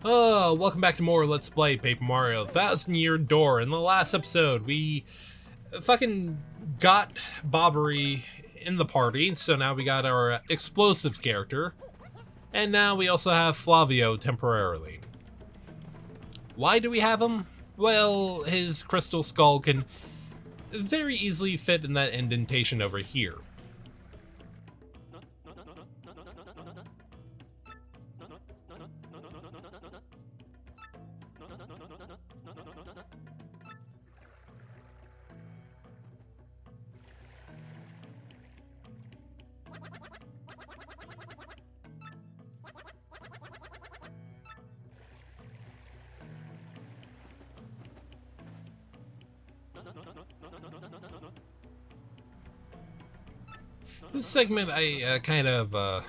Welcome back to more Let's Play Paper Mario Thousand Year Door. In the last episode, we fucking got Bobbery in the party, so now we got our explosive character. And now we also have Flavio temporarily. Why do we have him? Well, his crystal skull can very easily fit in that indentation over here. This segment I kind of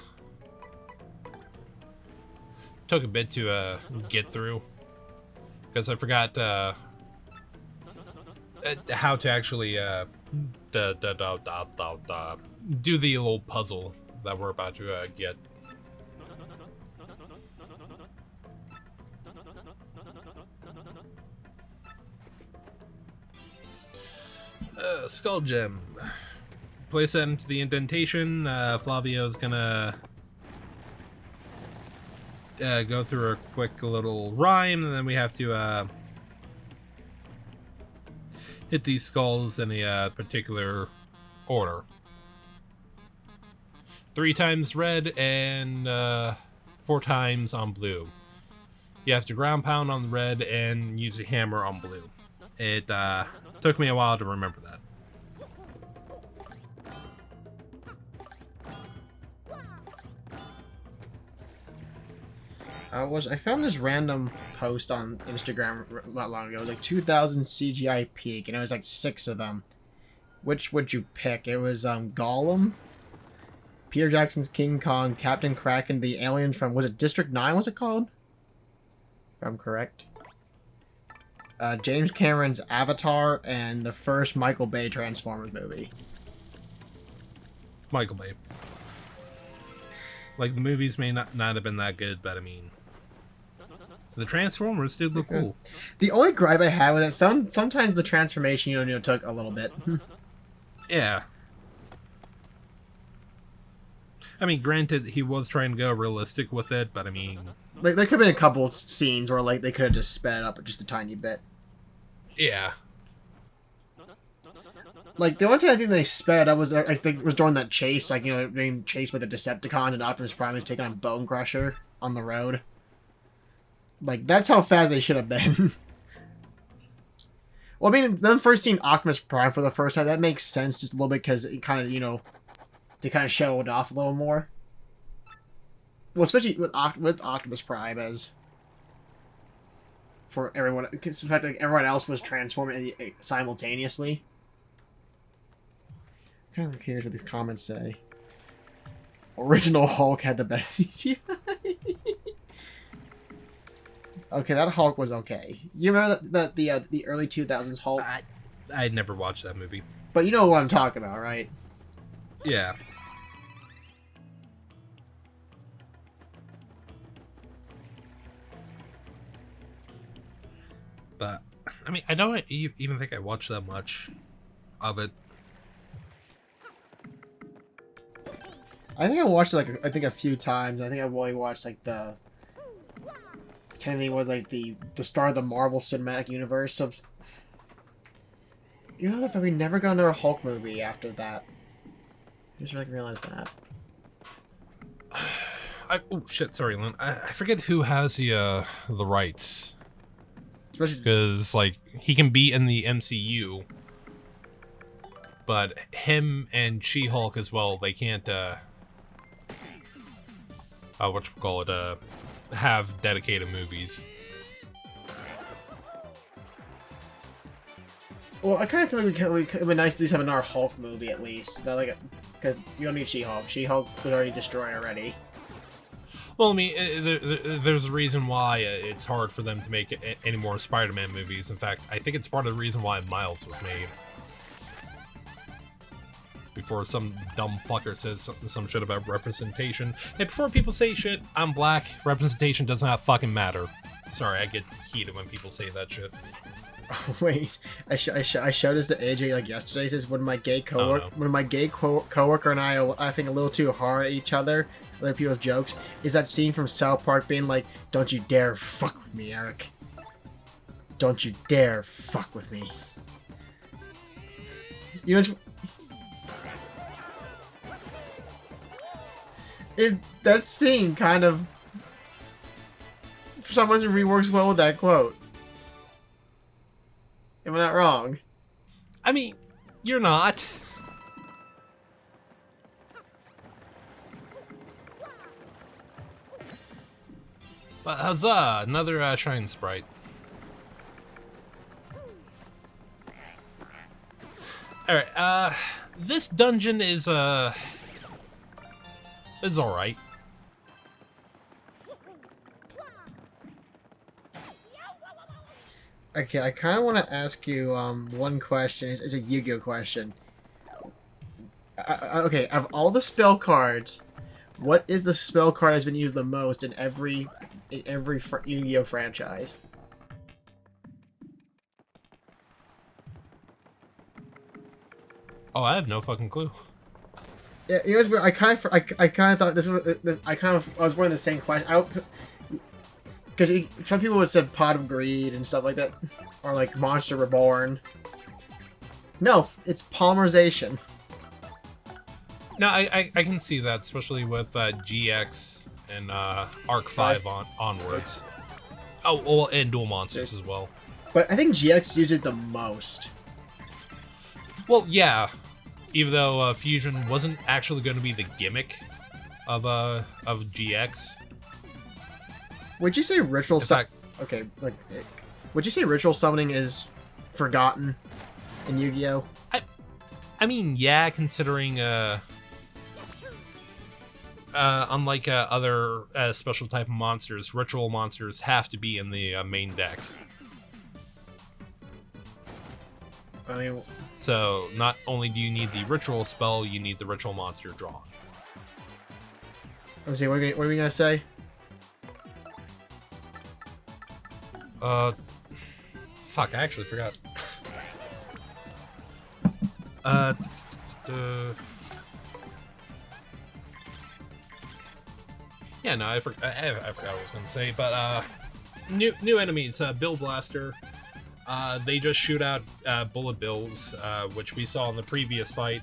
took a bit to get through because I forgot how to actually do the little puzzle that we're about to get. Skull gem. Place that into the indentation. Flavio's gonna go through a quick little rhyme, and then we have to hit these skulls in a particular order. 3 times red and 4 times on blue. You have to ground pound on the red and use a hammer on blue. It took me a while to remember that. I found this random post on Instagram not long ago. It was like 2000 CGI peak, and it was like 6 of them. Which would you pick? It was Gollum, Peter Jackson's King Kong, Captain Kraken, the alien from, was it District 9? Was it called? If I'm correct. James Cameron's Avatar, and the first Michael Bay Transformers movie. Michael Bay. Like, the movies may not have been that good, but I mean, the Transformers did look cool. The only gripe I had with it, sometimes the transformation, took a little bit. Yeah. I mean, granted, he was trying to go realistic with it, but I mean, like, there could have been a couple scenes where, like, they could have just sped it up just a tiny bit. Yeah. Like, the only time I think they sped it up was, I think, was during that chase, like, being chased by the Decepticons and Optimus Prime was taking on Bone Crusher on the road. Like, that's how fast they should have been. Well, I mean, them first seeing Optimus Prime for the first time, that makes sense just a little bit because it kind of, they kind of showed it off a little more. Well, especially with Optimus Prime, as for everyone, because the fact that everyone else was transforming simultaneously. Kind of cares what these comments say. Original Hulk had the best CGI. Okay, that Hulk was okay. You remember the early 2000s Hulk? I never watched that movie. But you know what I'm talking about, right? Yeah. But, I mean, I don't even think I watched that much of it. I think I watched it, like, a few times. I think I've only watched, like, the the start of the Marvel Cinematic Universe of... we never got another Hulk movie after that. I just like realized that. Oh shit! Sorry, Lynn. I forget who has the rights. Especially because, like, he can be in the MCU, but him and She-Hulk as well, they can't have dedicated movies. Well, I kind of feel like it would be nice to at least have another Hulk movie at least. Not like because you don't need She-Hulk. She-Hulk was already destroyed already. Well, I mean, there's a reason why it's hard for them to make any more Spider-Man movies. In fact, I think it's part of the reason why Miles was made. before some dumb fucker says some shit about representation. And before people say shit, I'm black, representation does not fucking matter. Sorry, I get heated when people say that shit. Oh, wait, I showed this to AJ like yesterday. He says when my gay coworker, no. when my gay coworker and I think a little too hard at each other, other people's jokes, is that scene from South Park being like, "Don't you dare fuck with me, Eric. Don't you dare fuck with me." You know, that scene kind of, for some reason, reworks well with that quote. Am I not wrong? I mean, you're not. But huzzah! Another Shrine Sprite. Alright, this dungeon is alright. Okay, I kind of want to ask you one question. It's a Yu-Gi-Oh question. Okay, of all the spell cards, what is the spell card that's been used the most in every Yu-Gi-Oh franchise? Oh, I have no fucking clue. Yeah, you know what's weird? I kind of thought this was I was wondering the same question. Because some people would said Pot of Greed and stuff like that, or like Monster Reborn. No, it's Polymerization. No, I can see that, especially with GX and Arc 5 onwards. Oh, well, and Dual Monsters as well. But I think GX used it the most. Well, yeah. Even though Fusion wasn't actually going to be the gimmick of GX. Would you say ritual Okay, like, would you say ritual summoning is forgotten in Yu-Gi-Oh? I mean, yeah, considering unlike other special type of monsters, ritual monsters have to be in the main deck. I mean, so not only do you need the ritual spell, you need the ritual monster drawn. what are we gonna say? Fuck, I actually forgot. Yeah, no, I forgot what I was gonna say, but new enemies, Bill Blaster. They just shoot out bullet bills, which we saw in the previous fight.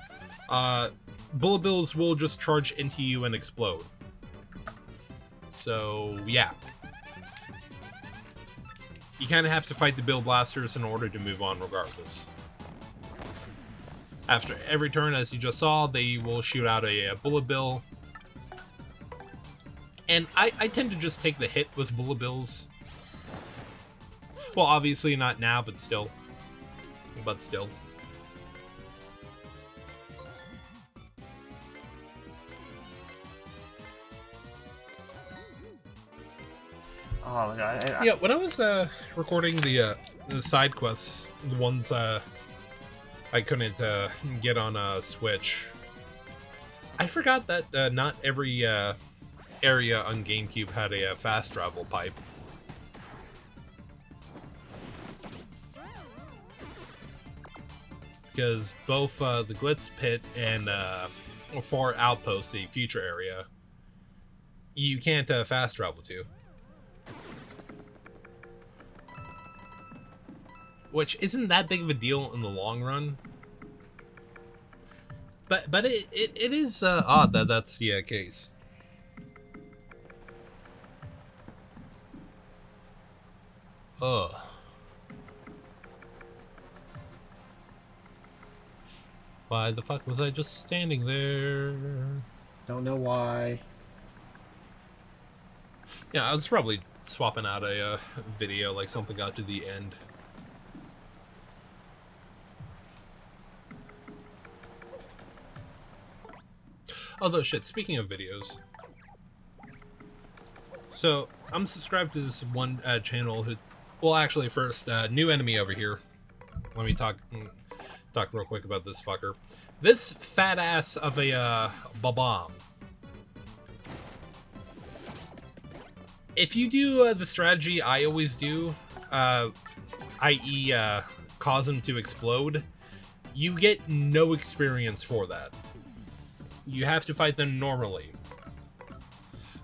Bullet bills will just charge into you and explode. So yeah. You kind of have to fight the Bill Blasters in order to move on regardless. After every turn, as you just saw, they will shoot out a bullet bill. And I tend to just take the hit with bullet bills. Well, obviously not now, but still. But still. Oh my god. Yeah, when I was recording the side quests, the ones I couldn't get on Switch, I forgot that not every area on GameCube had a fast travel pipe. Because both the Glitz Pit and Far Outpost, the future area, you can't fast travel to. Which isn't that big of a deal in the long run. But it is odd that that's the case. Ugh. Why the fuck was I just standing there? Don't know why. Yeah, I was probably swapping out a video, like something got to the end. Although, shit, speaking of videos. So, I'm subscribed to this one channel who... Well, actually, first, new enemy over here. Let me talk real quick about this fucker. This fat ass of a Bob-omb. if you do the strategy I always do, i.e. Cause them to explode, you get no experience for that. You have to fight them normally.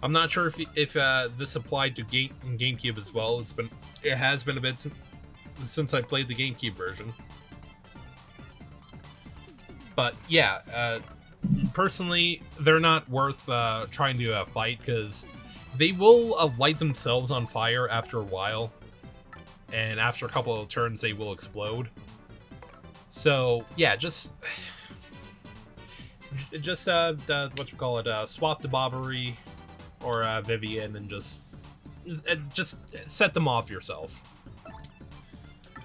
I'm not sure if this applied to GameCube as well. It has been a bit since I played the GameCube version. But yeah, personally, they're not worth trying to fight, because they will light themselves on fire after a while, and after a couple of turns they will explode. So yeah, just swap to Bobbery or Vivian and just set them off yourself.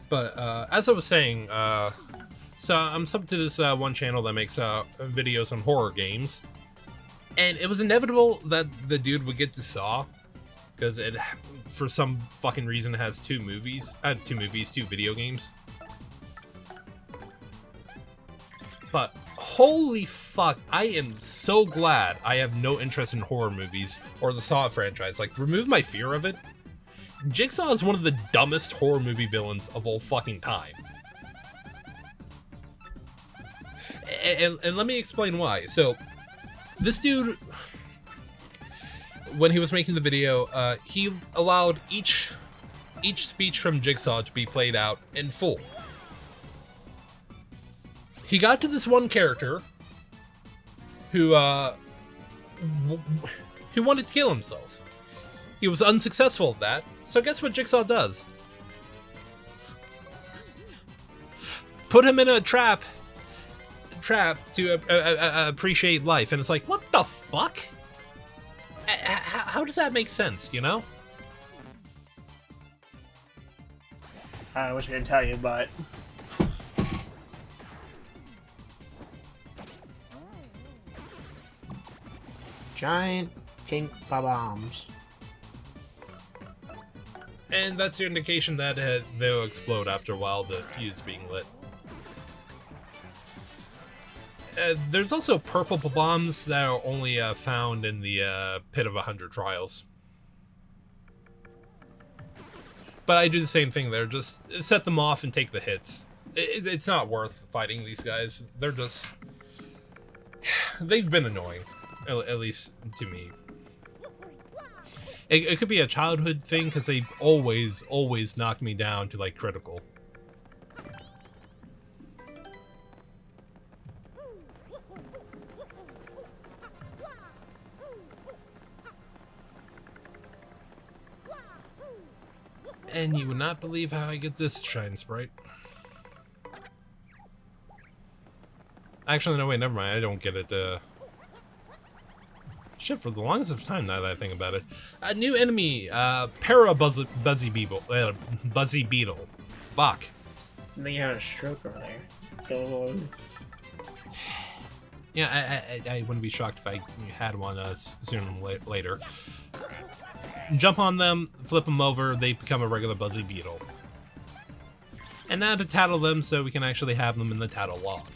But as I was saying, so I'm subbed to this one channel that makes videos on horror games, and it was inevitable that the dude would get to Saw, because it, for some fucking reason, has two video games. But holy fuck, I am so glad I have no interest in horror movies or the Saw franchise. Like, remove my fear of it. Jigsaw is one of the dumbest horror movie villains of all fucking time. And let me explain why. So, this dude, when he was making the video, he allowed each speech from Jigsaw to be played out in full. He got to this one character who wanted to kill himself. He was unsuccessful at that, so guess what Jigsaw does? Put him in a trap to appreciate life, and it's like, what the fuck? How does that make sense, you know? I wish I could tell you, but Giant pink bombs. And that's your indication that they'll explode after a while, the fuse being lit. There's also purple bombs that are only found in the Pit of 100 Trials. But I do the same thing there, just set them off and take the hits. It's not worth fighting these guys. They're just... they've been annoying, at least to me. It could be a childhood thing, because they've always knocked me down to, like, critical. And you would not believe how I get this Shine Sprite. Actually, no, wait, never mind. I don't get it. Shit, for the longest of time now that I think about it. A new enemy, Buzzy Beetle. Fuck. I think you had a stroke over there. Go. Yeah, I wouldn't be shocked if I had one sooner than later. Jump on them, flip them over, they become a regular Buzzy Beetle. And now to tattle them so we can actually have them in the tattle log.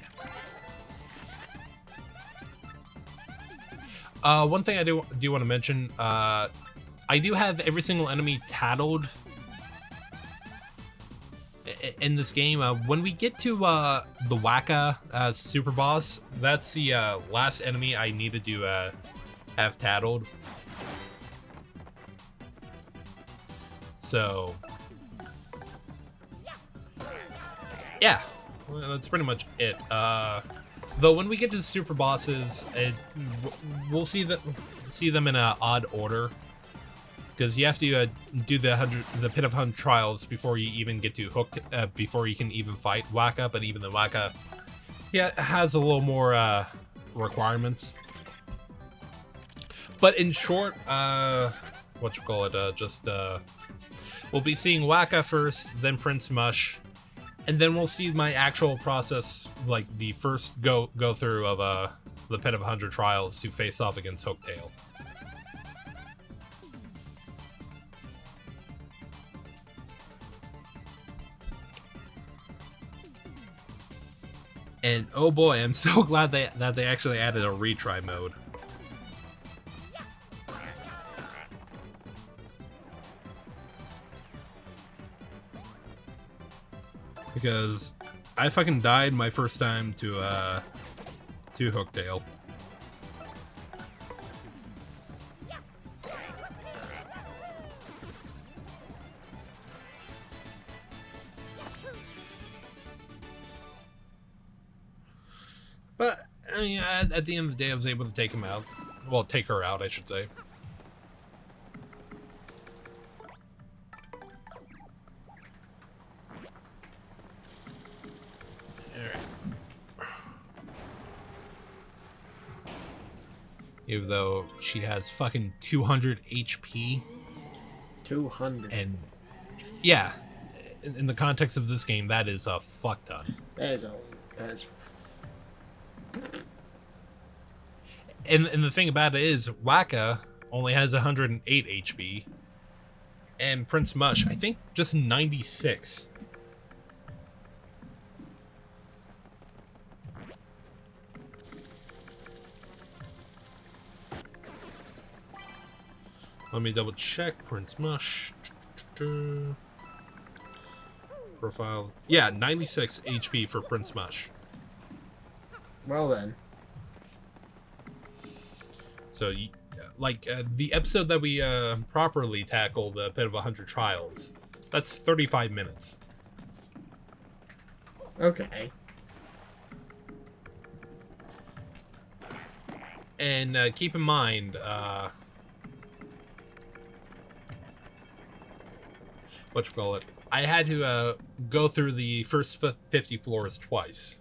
One thing I do want to mention, I do have every single enemy tattled in this game. When we get to the Waka super boss, that's the last enemy I needed to have tattled. So, yeah, well, that's pretty much it. Though when we get to the super bosses, we'll see them in an odd order, because you have to do the Pit of 100 Trials before you even get to Hooked, before you can even fight Waka. But even the Waka, yeah, has a little more requirements. But in short, we'll be seeing Waka first, then Prince Mush, and then we'll see my actual process, like the first go through of the Pit of 100 Trials to face off against Hooktail. And oh boy, I'm so glad that they actually added a retry mode. because I fucking died my first time to Hooktail. But I mean, at the end of the day, I was able to take him out. Well, take her out, I should say. Even though she has fucking 200 HP. 200. And yeah, in the context of this game, that is a fuck ton. That is. And the thing about it is, Waka only has 108 HP. And Prince Mush, I think, just 96. Let me double check. Prince Mush. Profile. Yeah, 96 HP for Prince Mush. Well then. So, like, the episode that we properly tackled, the Pit of 100 Trials, that's 35 minutes. Okay. And keep in mind, whatchamacallit, I had to go through the first 50 floors twice.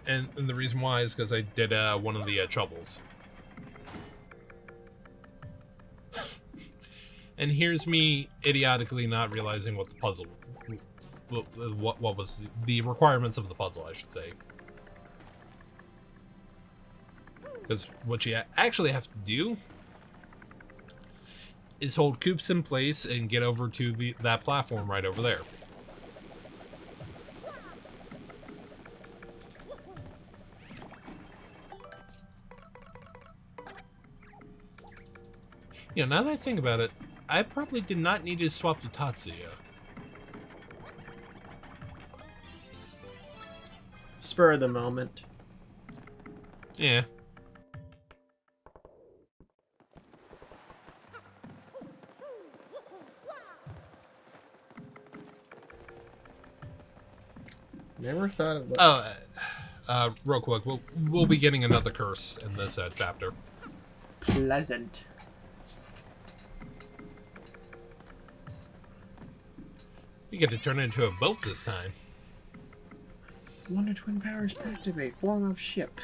And the reason why is because I did one of the troubles. And here's me idiotically not realizing what the puzzle, what was the requirements of the puzzle, I should say. Because what you actually have to do is hold Koops in place and get over to that platform right over there. You know, now that I think about it, I probably did not need to swap to Tatsuya. Spur of the moment. Yeah. Never thought of that. Oh, real quick, we'll be getting another curse in this chapter. Pleasant. You get to turn it into a boat this time. Wonder Twin powers activate. Form of ship.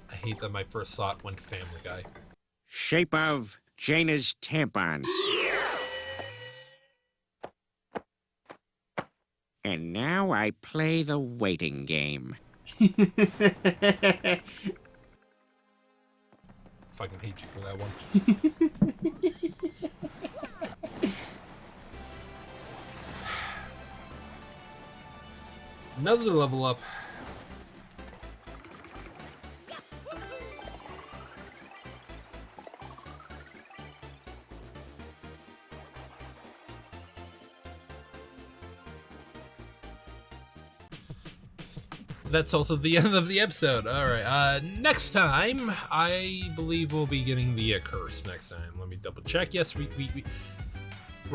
I hate that my first thought went to Family Guy. Shape of Jaina's tampon. And now I play the waiting game. Fucking hate you for that one. Another level up. That's also the end of the episode. Alright, next time, I believe we'll be getting the curse next time. Let me double check. Yes, we're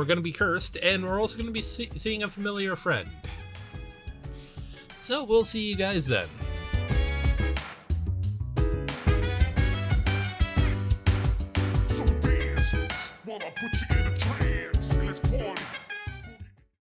gonna be cursed, and we're also gonna be seeing a familiar friend. So we'll see you guys then. So dance, while I put you in a trance.